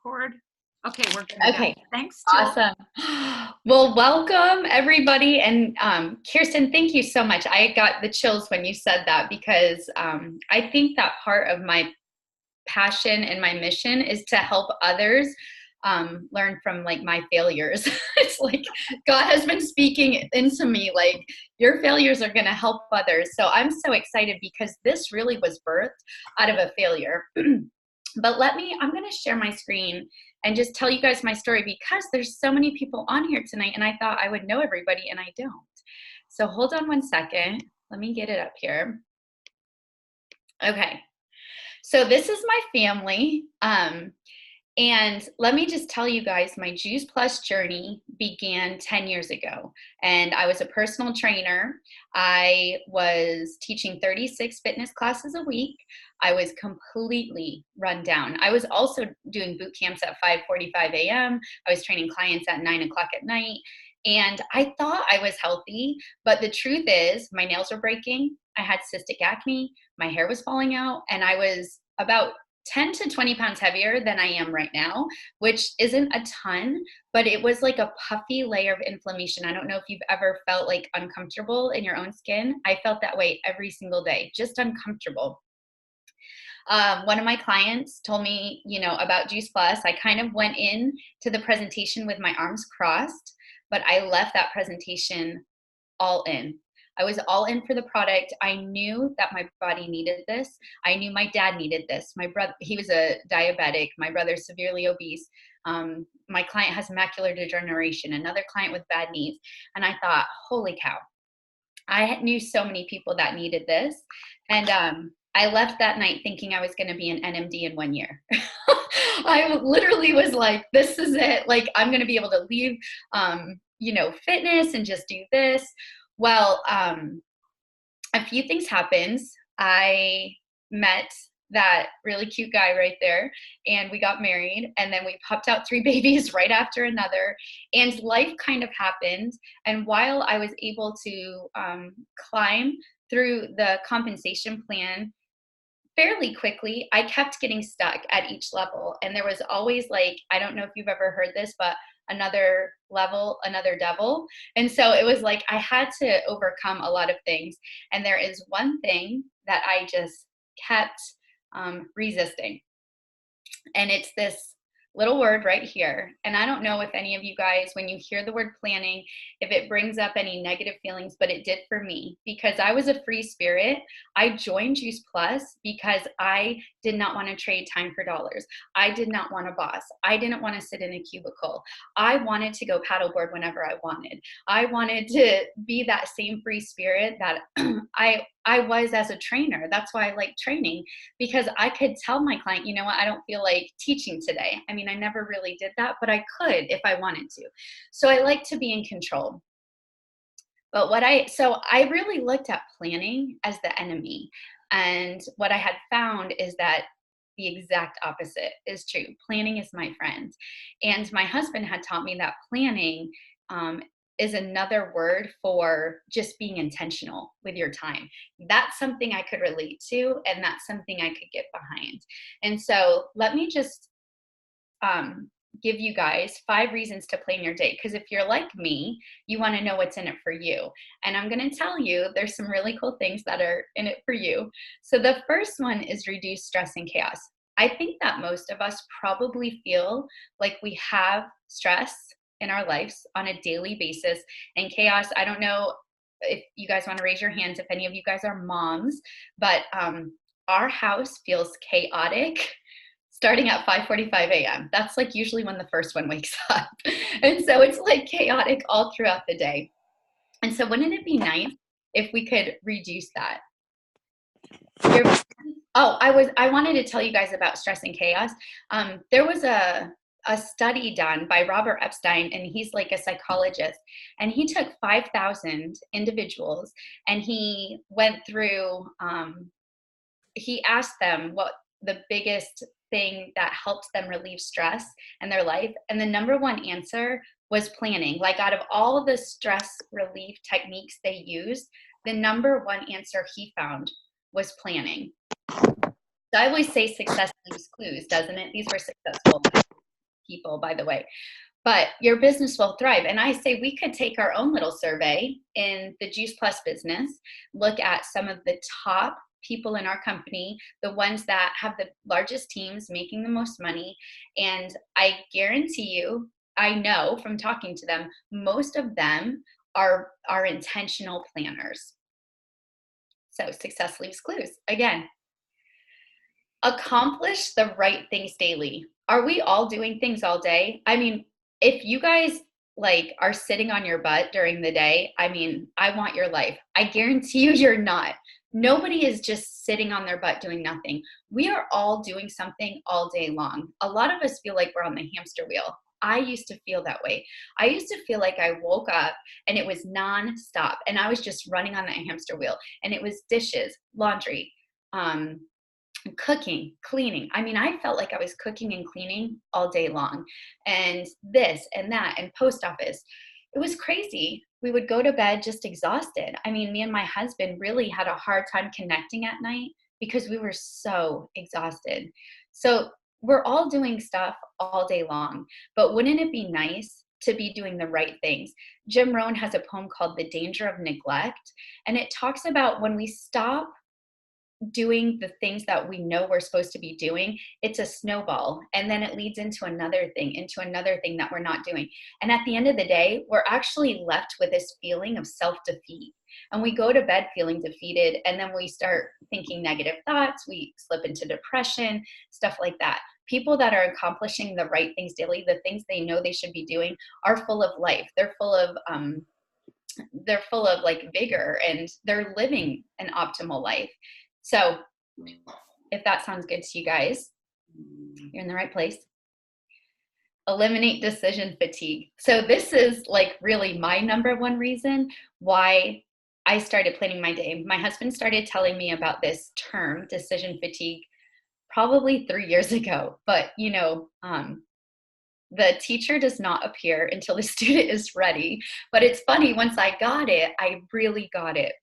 record. Okay, we're good to go. Okay, Thanks, Jules. awesome. Well, welcome everybody. And Kirsten, thank you so much. I got the chills when you said that because I think that part of my passion and my mission is to help others learn from like my failures. It's like God has been speaking into me like your failures are going to help others. So I'm so excited because this really was birthed out of a failure. But I'm going to share my screen and just tell you guys my story because there's so many people on here tonight and I thought I would know everybody and I don't. So hold on one second. Let me get it up here. Okay. So this is my family. And let me just tell you guys, my Juice Plus journey began 10 years ago. And I was a personal trainer. I was teaching 36 fitness classes a week. I was completely run down. I was also doing boot camps at 5:45 a.m. I was training clients at 9 o'clock at night. And I thought I was healthy, but the truth is my nails were breaking. I had cystic acne, my hair was falling out, and I was about 10 to 20 pounds heavier than I am right now, which isn't a ton, but it was like a puffy layer of inflammation. I don't know if you've ever felt like uncomfortable in your own skin. I felt that way every single day, just uncomfortable. One of my clients told me, about Juice Plus. I kind of went in to the presentation with my arms crossed, but I left that presentation all in. I was all in for the product. I knew that my body needed this. I knew my dad needed this. My brother, he was a diabetic. My brother's severely obese. My client has macular degeneration, another client with bad knees. And I thought, holy cow, I knew so many people that needed this. And I left that night thinking I was going to be an NMD in 1 year. I literally was like, this is it. Like, I'm going to be able to leave, fitness and just do this. Well, a few things happened. I met that really cute guy right there and we got married and then we popped out 3 babies right after another and life kind of happened. And while I was able to climb through the compensation plan fairly quickly, I kept getting stuck at each level. And there was always like, I don't know if you've ever heard this, but another level, another devil. And so it was like I had to overcome a lot of things. And there is one thing that I just kept resisting. And it's this little word right here. And I don't know if any of you guys, when you hear the word planning, if it brings up any negative feelings, but it did for me because I was a free spirit. I joined Juice Plus because I did not want to trade time for dollars. I did not want a boss. I didn't want to sit in a cubicle. I wanted to go paddleboard whenever I wanted. I wanted to be that same free spirit that I was as a trainer. That's why I like training, because I could tell my client, you know what, I don't feel like teaching today. I mean, I never really did that, but I could if I wanted to. So I like to be in control. But so I really looked at planning as the enemy. And what I had found is that the exact opposite is true. Planning is my friend. And my husband had taught me that planning is another word for just being intentional with your time. That's something I could relate to, and that's something I could get behind. And so let me just give you guys 5 reasons to plan your day. Because if you're like me, you want to know what's in it for you. And I'm going to tell you there's some really cool things that are in it for you. So the first one is reduce stress and chaos. I think that most of us probably feel like we have stress in our lives on a daily basis and chaos. I don't know if you guys want to raise your hands if any of you guys are moms, but our house feels chaotic starting at 5:45 a.m. That's like usually when the first one wakes up. And so it's like chaotic all throughout the day. And so wouldn't it be nice if we could reduce that? I wanted to tell you guys about stress and chaos. There was a study done by Robert Epstein, and he's like a psychologist, and he took 5,000 individuals and he went through, he asked them what the biggest thing that helps them relieve stress in their life. And the number one answer was planning. Like out of all the stress relief techniques they used, the number one answer he found was planning. So I always say success leaves clues, doesn't it? These were successful. people, by the way, but your business will thrive. And I say we could take our own little survey in the Juice Plus business, look at some of the top people in our company, the ones that have the largest teams making the most money. And I guarantee you, I know from talking to them, most of them are intentional planners. So success leaves clues. Again, accomplish the right things daily. Are we all doing things all day? I mean, if you guys like are sitting on your butt during the day, I mean, I want your life. I guarantee you you're not. Nobody is just sitting on their butt doing nothing. We are all doing something all day long. A lot of us feel like we're on the hamster wheel. I used to feel that way. I used to feel like I woke up and it was nonstop and I was just running on that hamster wheel, and it was dishes, laundry, cooking, cleaning. I mean, I felt like I was cooking and cleaning all day long, and this and that, and post office. It was crazy. We would go to bed just exhausted. I mean, me and my husband really had a hard time connecting at night because we were so exhausted. So we're all doing stuff all day long, but wouldn't it be nice to be doing the right things? Jim Rohn has a poem called The Danger of Neglect, and it talks about when we stop doing the things that we know we're supposed to be doing, it's a snowball. And then it leads into another thing that we're not doing. And at the end of the day, we're actually left with this feeling of self-defeat. And we go to bed feeling defeated. And then we start thinking negative thoughts. We slip into depression, stuff like that. People that are accomplishing the right things daily, the things they know they should be doing, are full of life. They're full of like vigor, and they're living an optimal life. So if that sounds good to you guys, you're in the right place. Eliminate decision fatigue. So this is like really my number one reason why I started planning my day. My husband started telling me about this term, decision fatigue, probably 3 years ago. But the teacher does not appear until the student is ready. But it's funny, once I got it, I really got it.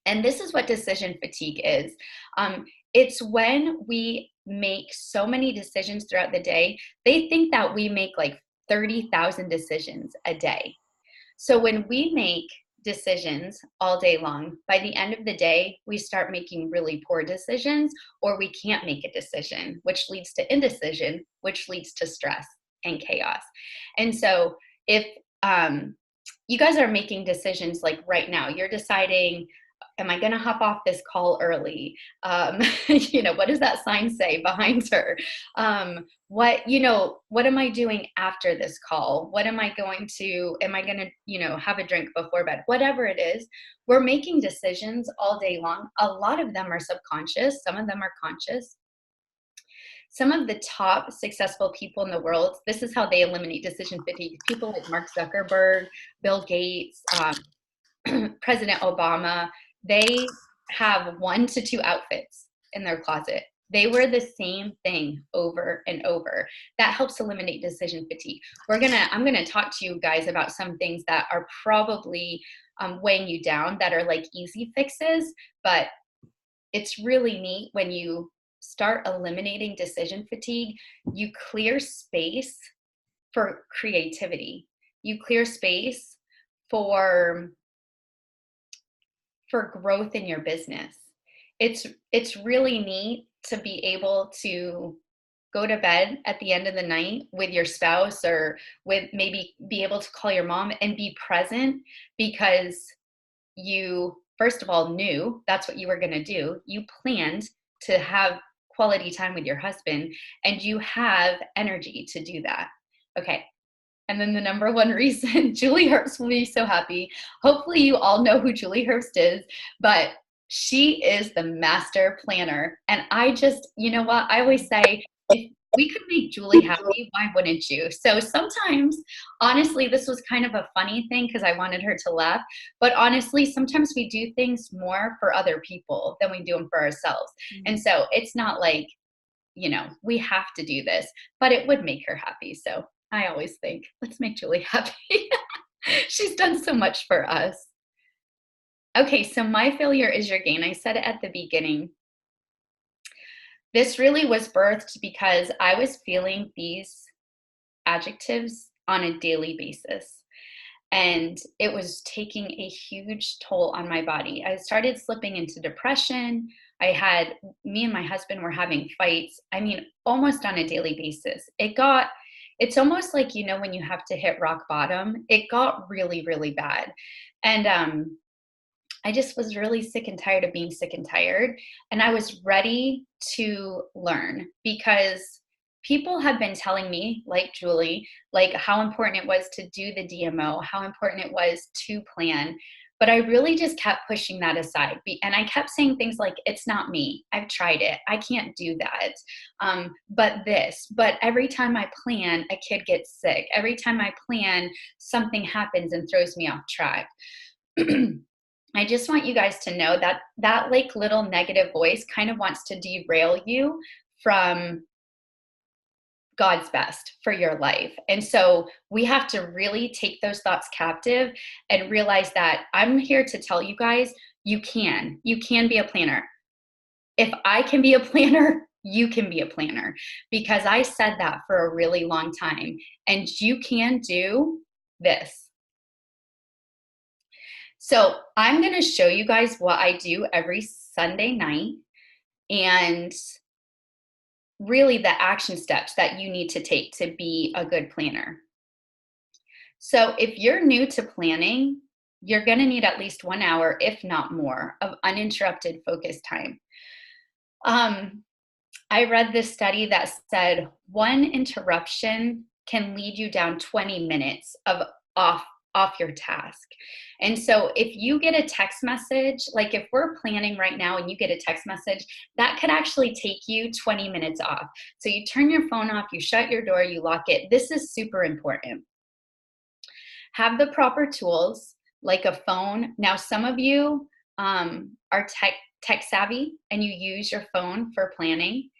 And this is what decision fatigue is. It's when we make so many decisions throughout the day. They think that we make like 30,000 decisions a day. So when we make decisions all day long, by the end of the day, we start making really poor decisions, or we can't make a decision, which leads to indecision, which leads to stress and chaos. And so if you guys are making decisions like right now, you're deciding, am I going to hop off this call early? What does that sign say behind her? What am I doing after this call? Am I going to, have a drink before bed? Whatever it is, we're making decisions all day long. A lot of them are subconscious. Some of them are conscious. Some of the top successful people in the world, this is how they eliminate decision fatigue. People like Mark Zuckerberg, Bill Gates, President Obama, they have 1 to 2 outfits in their closet. They wear the same thing over and over. That helps eliminate decision fatigue. I'm gonna talk to you guys about some things that are probably weighing you down, that are like easy fixes, but it's really neat when you start eliminating decision fatigue. You clear space for creativity. You clear space for growth in your business. It's really neat to be able to go to bed at the end of the night with your spouse, or with maybe be able to call your mom and be present, because you first of all knew that's what you were going to do. You planned to have quality time with your husband, and you have energy to do that. Okay. And then the number one reason, Julie Herbst will be so happy. Hopefully you all know who Julie Herbst is, but she is the master planner. And I just, you know what? I always say, if we could make Julie happy, why wouldn't you? So sometimes, honestly, this was kind of a funny thing because I wanted her to laugh. But honestly, sometimes we do things more for other people than we do them for ourselves. Mm-hmm. And so it's not like, we have to do this, but it would make her happy. So I always think, let's make Julie happy. She's done so much for us. Okay, so my failure is your gain. I said it at the beginning. This really was birthed because I was feeling these adjectives on a daily basis. And it was taking a huge toll on my body. I started slipping into depression. Me and my husband were having fights. I mean, almost on a daily basis. It's almost like, when you have to hit rock bottom, it got really, really bad. And I just was really sick and tired of being sick and tired. And I was ready to learn because people have been telling me, like Julie, like how important it was to do the DMO, how important it was to plan. But I really just kept pushing that aside. And I kept saying things like, it's not me. I've tried it. I can't do that. But every time I plan, a kid gets sick. Every time I plan, something happens and throws me off track. I just want you guys to know that that like little negative voice kind of wants to derail you from God's best for your life. And so we have to really take those thoughts captive and realize that I'm here to tell you guys, you can be a planner. If I can be a planner, you can be a planner, because I said that for a really long time. And you can do this. So I'm going to show you guys what I do every Sunday night and really the action steps that you need to take to be a good planner. So if you're new to planning, you're going to need at least 1 hour, if not more, of uninterrupted focus time. I read this study that said one interruption can lead you down 20 minutes of off your task. And so if you get a text message, like if we're planning right now and you get a text message, that could actually take you 20 minutes off. So you turn your phone off, you shut your door, you lock it. This is super important. Have the proper tools like a phone. Now, some of you are tech savvy and you use your phone for planning.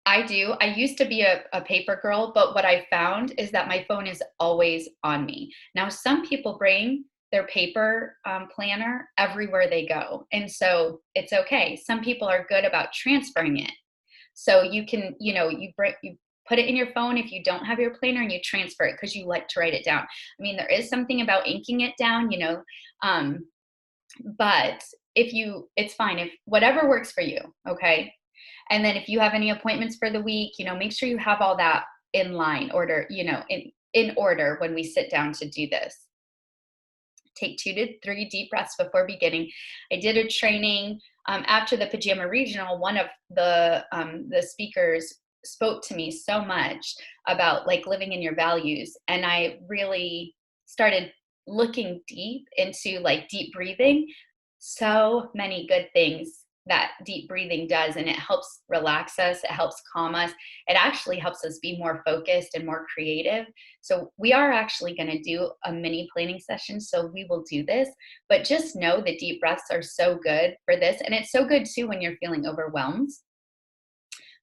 I do. I used to be a paper girl, but what I found is that my phone is always on me. Now, some people bring their paper planner everywhere they go, and so it's okay. Some people are good about transferring it. So you can, you put it in your phone if you don't have your planner and you transfer it because you like to write it down. I mean, there is something about inking it down, but it's fine if whatever works for you, okay? And then if you have any appointments for the week, make sure you have all that in line order, in order when we sit down to do this. Take 2 to 3 deep breaths before beginning. I did a training after the Pajama Regional. One of the speakers spoke to me so much about like living in your values. And I really started looking deep into like deep breathing. So many good things that deep breathing does, and it helps relax us, it helps calm us, it actually helps us be more focused and more creative. So we are actually going to do a mini planning session, so we will do this, but just know the deep breaths are so good for this, and it's so good too when you're feeling overwhelmed.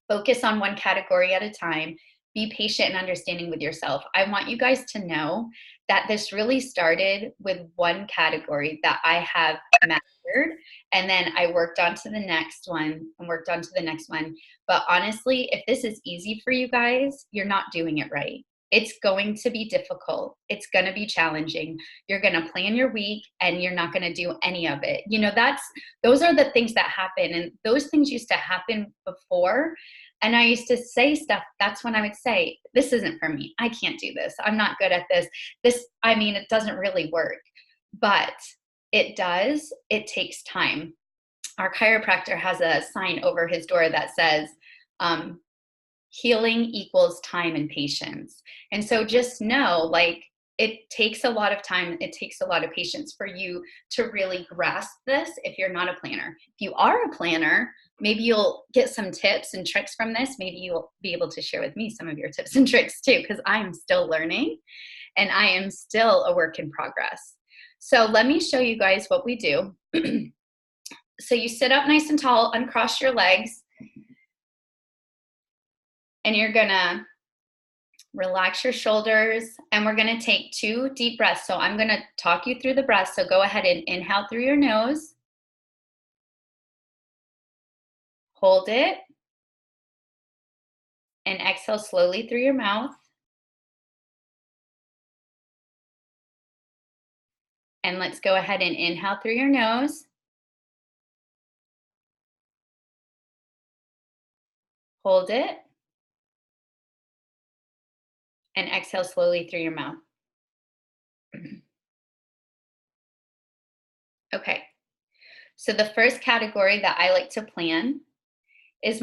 Focus on one category at a time. Be patient and understanding with yourself. I want you guys to know that this really started with one category that I have mastered, and then I worked on to the next one and worked on to the next one. But honestly, if this is easy for you guys, you're not doing it right. It's going to be difficult. It's going to be challenging. You're going to plan your week and you're not going to do any of it. Those are the things that happen, and those things used to happen before. And I used to say stuff, that's when I would say, this isn't for me. I can't do this. I'm not good at this. It doesn't really work. But it does. It takes time. Our chiropractor has a sign over his door that says, healing equals time and patience. And so just know, like, it takes a lot of time. It takes a lot of patience for you to really grasp this if you're not a planner. If you are a planner, maybe you'll get some tips and tricks from this. Maybe you'll be able to share with me some of your tips and tricks too, because I'm still learning and I am still a work in progress. So let me show you guys what we do. So you sit up nice and tall, uncross your legs, and you're gonna relax your shoulders, and we're gonna take 2 deep breaths. So I'm gonna talk you through the breaths. So go ahead and inhale through your nose. Hold it. And exhale slowly through your mouth. And let's go ahead and inhale through your nose. Hold it. And exhale slowly through your mouth. Okay. So the first category that I like to plan is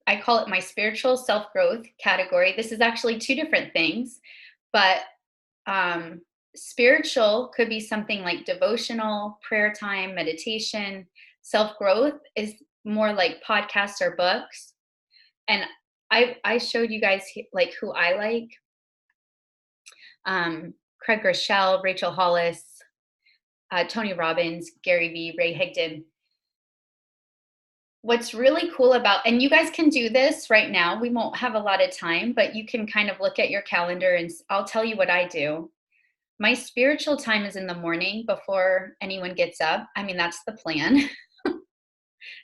I call it my spiritual self-growth category. This is actually two different things, but um, spiritual could be something like devotional, prayer time, meditation. Self-growth is more like podcasts or books. And I showed you guys like who I like. Craig Rochelle, Rachel Hollis, Tony Robbins, Gary Vee, Ray Higdon. What's really cool about, and you guys can do this right now, we won't have a lot of time, but you can kind of look at your calendar and I'll tell you what I do. My spiritual time is in the morning before anyone gets up. I mean, that's the plan.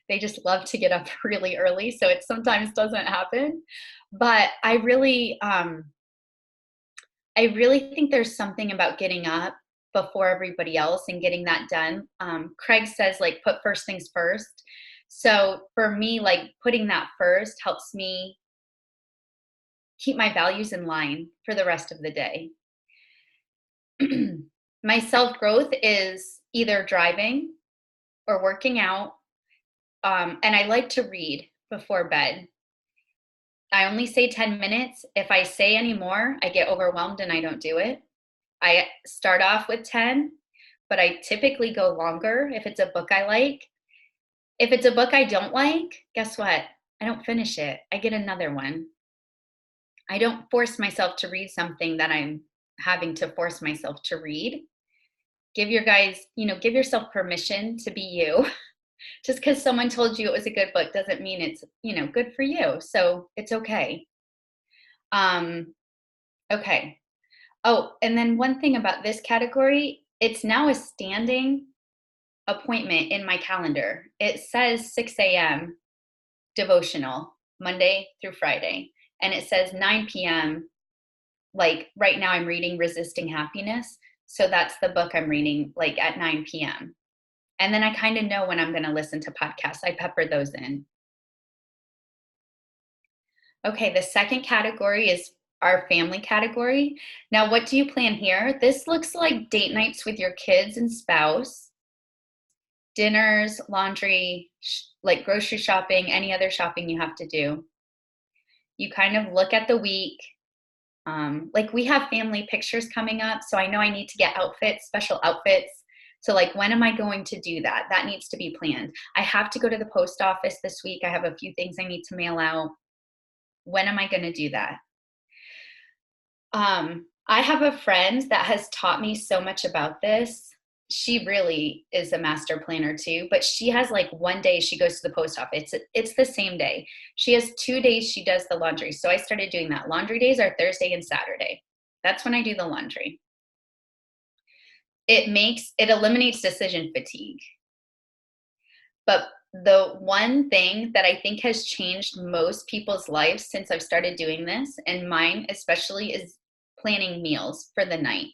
They just love to get up really early, so it sometimes doesn't happen. But I really think there's something about getting up before everybody else and getting that done. Craig says, like, put first things first. So for me, like, putting that first helps me keep my values in line for the rest of the day. My self-growth is either driving or working out. And I like to read before bed. I only say 10 minutes. If I say any more, I get overwhelmed and I don't do it. I start off with 10, but I typically go longer if it's a book I like. If it's a book I don't like, guess what? I don't finish it. I get another one. I don't force myself to read something that I'm having to force myself to read. Give yourself permission to be you. Just because someone told you it was a good book doesn't mean it's, good for you. So it's okay. Okay. Oh, and then one thing about this category, it's now a standing appointment in my calendar. It says 6 a.m. devotional, Monday through Friday. And it says 9 p.m. Like right now I'm reading Resisting Happiness. So that's the book I'm reading like at 9 p.m. And then I kind of know when I'm going to listen to podcasts. I pepper those in. Okay, the second category is our family category. Now, what do you plan here? This looks like date nights with your kids and spouse, dinners, laundry, like grocery shopping, any other shopping you have to do. You kind of look at the week. Like we have family pictures coming up, so I know I need to get outfits, special outfits. So like, when am I going to do that? That needs to be planned. I have to go to the post office this week. I have a few things I need to mail out. When am I going to do that? I have a friend that has taught me so much about this. She really is a master planner too, but she has like one day she goes to the post office. It's the same day. She has 2 days she does the laundry. So I started doing that. Laundry days are Thursday and Saturday. That's when I do the laundry. It eliminates decision fatigue. But the one thing that I think has changed most people's lives since I've started doing this, and mine especially, is planning meals for the night.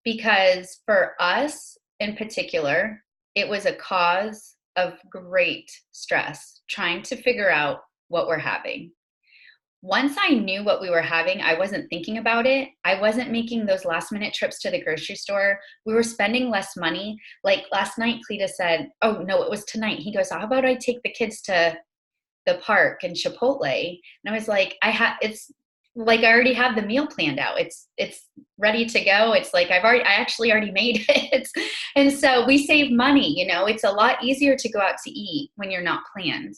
Because for us in particular, it was a cause of great stress trying to figure out what we're having. Once I knew what we were having, I wasn't thinking about it. I wasn't making those last minute trips to the grocery store. We were spending less money. Like last night, Cleta said, oh no, it was tonight. He goes, how about I take the kids to the park and Chipotle? And I was like, it's like, I already have the meal planned out. It's ready to go. It's like, I actually already made it. And so we save money, it's a lot easier to go out to eat when you're not planned.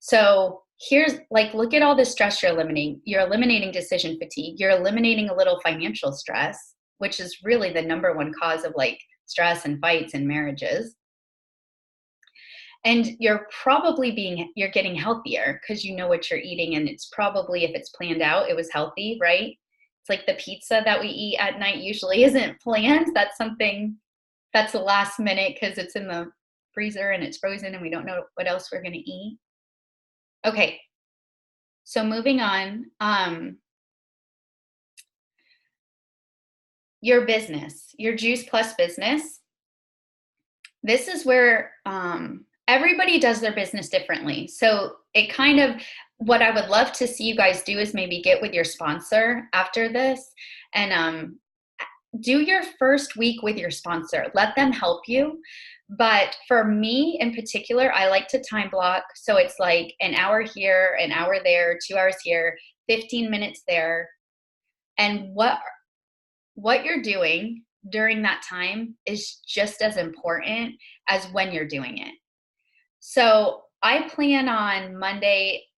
So here's like, look at all the stress you're eliminating. You're eliminating decision fatigue. You're eliminating a little financial stress, which is really the number one cause of like stress and fights and marriages. And you're getting healthier because you know what you're eating. And it's probably, if it's planned out, it was healthy, right? It's like the pizza that we eat at night usually isn't planned. That's something that's the last minute because it's in the freezer and it's frozen and we don't know what else we're going to eat. Okay, so moving on. your business, your Juice Plus business, this is where everybody does their business differently. So it kind of, what I would love to see you guys do is maybe get with your sponsor after this and do your first week with your sponsor. Let them help you. But for me in particular, I like to time block. So it's like an hour here, an hour there, 2 hours here, 15 minutes there. And what you're doing during that time is just as important as when you're doing it. So I plan on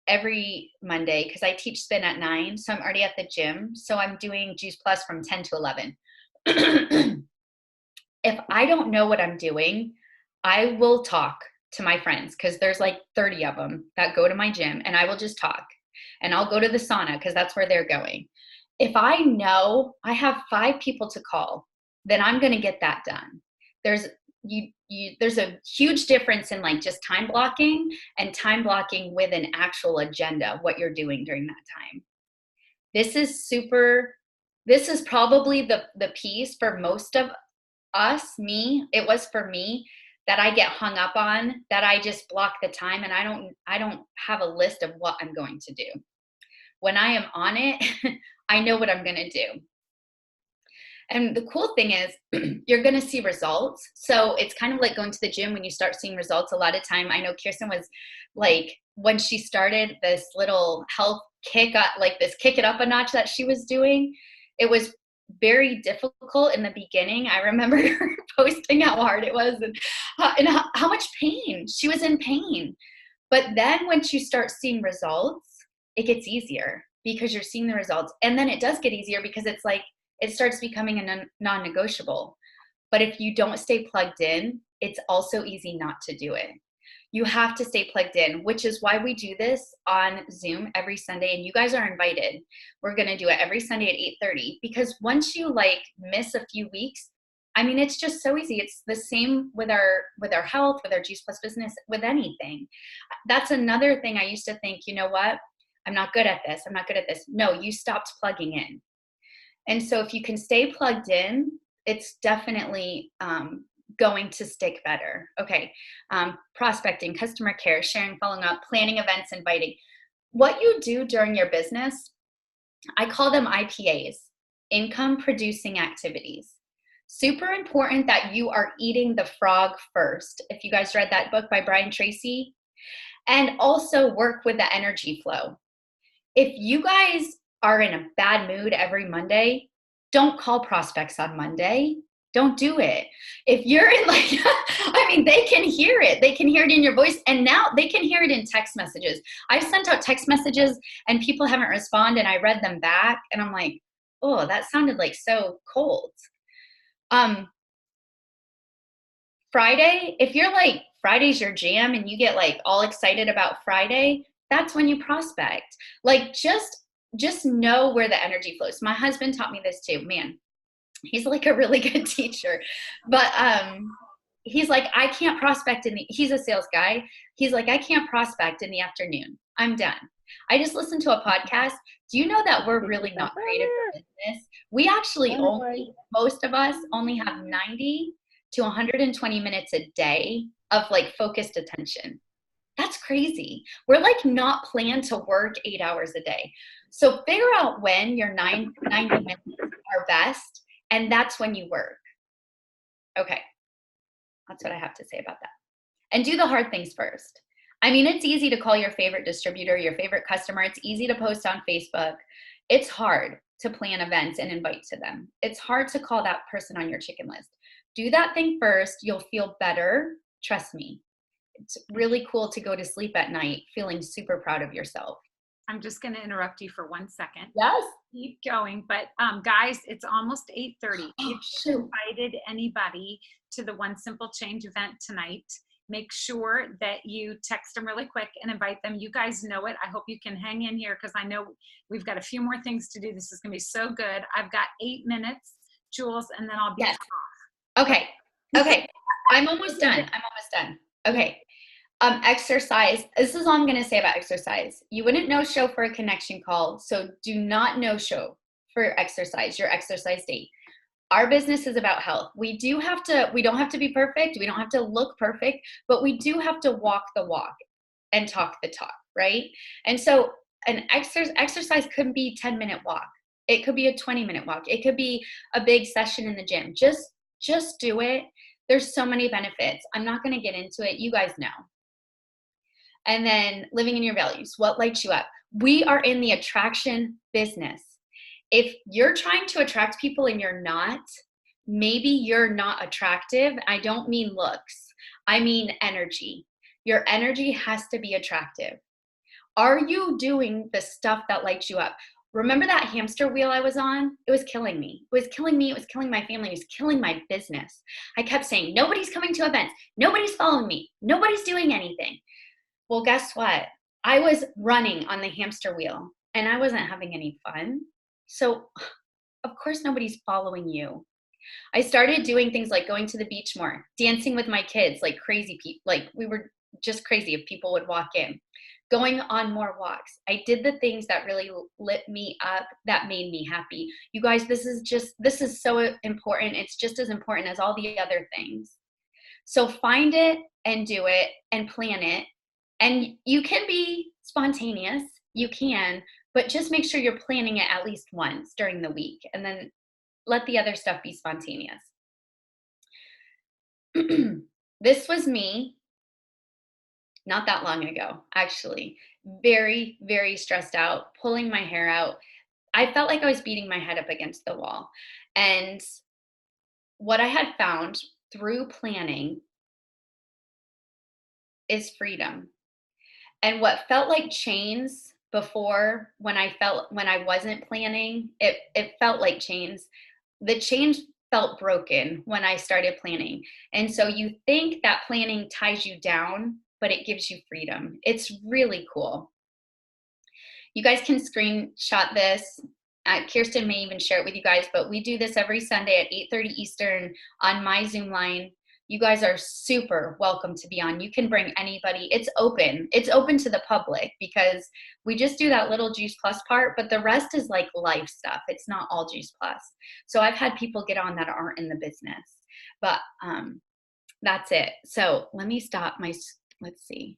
every Monday, because I teach spin at 9. So I'm already at the gym. So I'm doing Juice Plus from 10 to 11. If I don't know what I'm doing, I will talk to my friends, because there's like 30 of them that go to my gym, and I will just talk. And I'll go to the sauna because that's where they're going. If I know I have 5 people to call, then I'm going to get that done. There's a huge difference in like just time blocking and time blocking with an actual agenda, what you're doing during that time. This is probably the piece for most of us, it was for me, that I get hung up on, that I just block the time and I don't have a list of what I'm going to do. When I am on it, I know what I'm going to do. And the cool thing is you're going to see results. So it's kind of like going to the gym. When you start seeing results, a lot of time, I know Kirsten was like, when she started this little health kick it up a notch that she was doing, it was very difficult in the beginning. I remember her posting how hard it was and how much pain. She was in pain. But then once you start seeing results, it gets easier because you're seeing the results. And then it does get easier because it's like, it starts becoming a non-negotiable. But if you don't stay plugged in, it's also easy not to do it. You have to stay plugged in, which is why we do this on Zoom every Sunday. And you guys are invited. We're going to do it every Sunday at 8:30, because once you like miss a few weeks, I mean, it's just so easy. It's the same with our health, with our Juice Plus business, with anything. That's another thing I used to think, you know what? I'm not good at this. I'm not good at this. No, you stopped plugging in. And so if you can stay plugged in, it's definitely going to stick better. Okay. Prospecting, customer care, sharing, following up, planning events, inviting. What you do during your business, I call them IPAs, income producing activities. Super important that you are eating the frog first. If you guys read that book by Brian Tracy, and also work with the energy flow. If you guys are in a bad mood every Monday, don't call prospects on Monday. Don't do it. If you're in like, I mean, they can hear it. They can hear it in your voice. And now they can hear it in text messages. I've sent out text messages and people haven't responded. And I read them back and I'm like, oh, that sounded like so cold. Friday, if you're like, Friday's your jam and you get like all excited about Friday, that's when you prospect. Like just know where the energy flows. My husband taught me this too, man. He's like a really good teacher, but he's like, I can't prospect he's a sales guy. He's like, I can't prospect in the afternoon. I'm done. I just listened to a podcast. Do you know that we're really not creative for business? We actually most of us only have 90 to 120 minutes a day of like focused attention. That's crazy. We're like not planned to work 8 hours a day. So figure out when your 90 minutes are best, and that's when you work. Okay. That's what I have to say about that. And do the hard things first. I mean, it's easy to call your favorite distributor, your favorite customer. It's easy to post on Facebook. It's hard to plan events and invite to them. It's hard to call that person on your chicken list. Do that thing first. You'll feel better. Trust me. It's really cool to go to sleep at night feeling super proud of yourself. I'm just going to interrupt you for 1 second. Yes. Keep going. But guys, it's almost 8:30. If you invited anybody to the One Simple Change event tonight, make sure that you text them really quick and invite them. You guys know it. I hope you can hang in here because I know we've got a few more things to do. This is going to be so good. I've got 8 minutes, Jules, and then I'll be off. Okay. I'm almost done. Okay. Exercise. This is all I'm going to say about exercise. You wouldn't no-show for a connection call, so do not no-show for exercise, your exercise date. Our business is about health. We don't have to be perfect. We don't have to look perfect, but we do have to walk the walk and talk the talk, right? And so an exercise could be 10-minute walk. It could be a 20-minute walk. It could be a big session in the gym. Just do it. There's so many benefits. I'm not going to get into it. You guys know. And then living in your values. What lights you up? We are in the attraction business. If you're trying to attract people and you're not, maybe you're not attractive. I don't mean looks. I mean energy. Your energy has to be attractive. Are you doing the stuff that lights you up? Remember that hamster wheel I was on? It was killing me. It was killing me. It was killing my family. It was killing my business. I kept saying, nobody's coming to events. Nobody's following me. Nobody's doing anything. Well, guess what? I was running on the hamster wheel and I wasn't having any fun. So of course nobody's following you. I started doing things like going to the beach more, dancing with my kids like crazy people. Like we were just crazy if people would walk in, going on more walks. I did the things that really lit me up, that made me happy. You guys, this is so important. It's just as important as all the other things. So find it and do it and plan it. And you can be spontaneous, you can, but just make sure you're planning it at least once during the week and then let the other stuff be spontaneous. This was me not that long ago, actually. Very, very stressed out, pulling my hair out. I felt like I was beating my head up against the wall. And what I had found through planning is freedom. And what felt like chains before, when I wasn't planning, it felt like chains. The chains felt broken when I started planning. And so you think that planning ties you down, but it gives you freedom. It's really cool. You guys can screenshot this. Kirsten may even share it with you guys, but we do this every Sunday at 8:30 Eastern on my Zoom line. You guys are super welcome to be on. You can bring anybody. It's open. It's open to the public because we just do that little Juice Plus part, but the rest is like life stuff. It's not all Juice Plus. So I've had people get on that aren't in the business, but that's it. So let me stop let's see.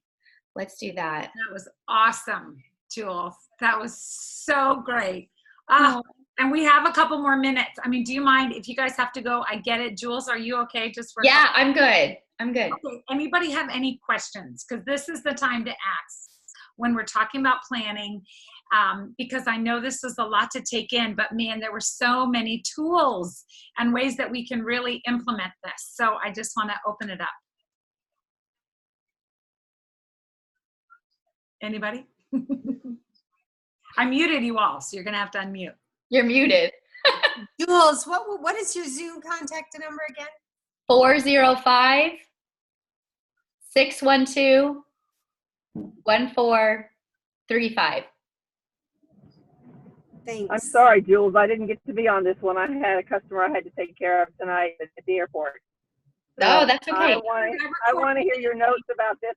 Let's do that. That was awesome, Jules. That was so great. And we have a couple more minutes. I mean, do you mind if you guys have to go? I get it. Jules, are you okay? Just for Yeah, I'm good. I'm good. Okay. Anybody have any questions? Because this is the time to ask when we're talking about planning, because I know this is a lot to take in, but man, there were so many tools and ways that we can really implement this. So I just want to open it up. Anybody? I muted you all, so you're going to have to unmute. You're muted. Jules, what is your Zoom contact number again? 405-612-1435. Thanks. I'm sorry, Jules. I didn't get to be on this one. I had a customer I had to take care of tonight at the airport. So Oh, that's okay. I want to hear your notes about this